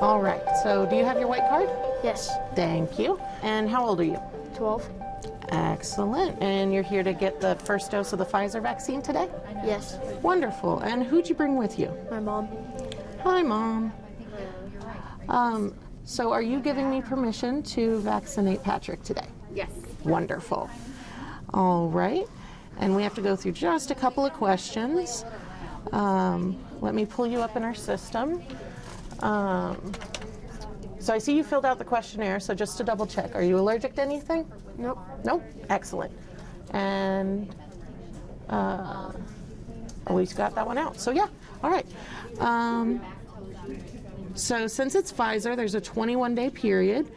All right, so do you have your white card? Yes. Thank you. And how old are you? 12. Excellent. And you're here to get the first dose of the Pfizer vaccine today? Yes. Wonderful. And who'd you bring with you? My mom. Hi, Mom. So are you giving me permission to vaccinate Patrick today? Yes. Wonderful. All right. And we have to go through just a couple of questions. Let me pull you up in our system. So I see you filled out the questionnaire, so just to double check, are you allergic to anything? Nope. Nope. Excellent. And we got that one out. So yeah, all right. So since it's Pfizer, there's a 21-day period,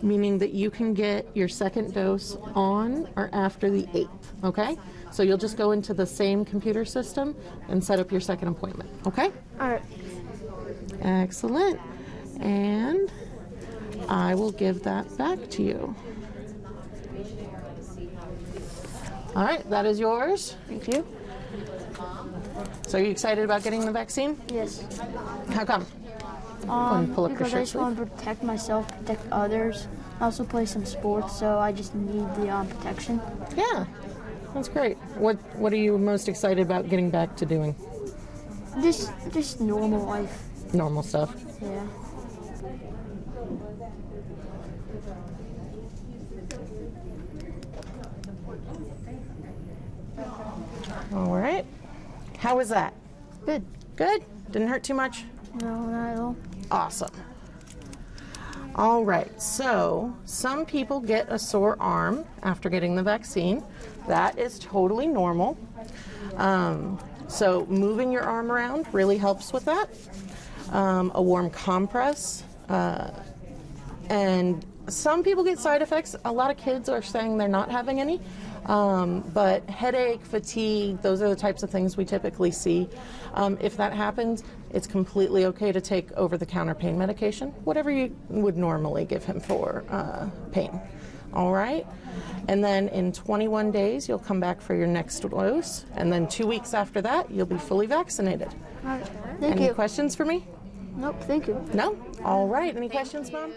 meaning that you can get your second dose on or after the 8th, okay? So you'll just go into the same computer system and set up your second appointment, okay? All right. Excellent. And I will give that back to you. All right, that is yours. Thank you. So are you excited about getting the vaccine? Yes. How come? Go ahead and pull up your Because I shirt just sleeve. want to protect myself, protect others. I also play some sports, so I just need the protection. Yeah, that's great. What are you most excited about getting back to doing? Just normal life. Normal stuff. Yeah. All right. How was that? Good. Good? Didn't hurt too much? No, not at all. Awesome. All right, so some people get a sore arm after getting the vaccine. That is totally normal. So moving your arm around really helps with that. A warm compress. And some people get side effects. A lot of kids are saying they're not having any. But headache, fatigue, those are the types of things we typically see. If that happens, it's completely okay to take over-the-counter pain medication, whatever you would normally give him for pain. All right? And then in 21 days, you'll come back for your next dose. And then 2 weeks after that, you'll be fully vaccinated. All right. Thank Any you. questions for me? Nope, thank you. No? All right. Any questions, Mom?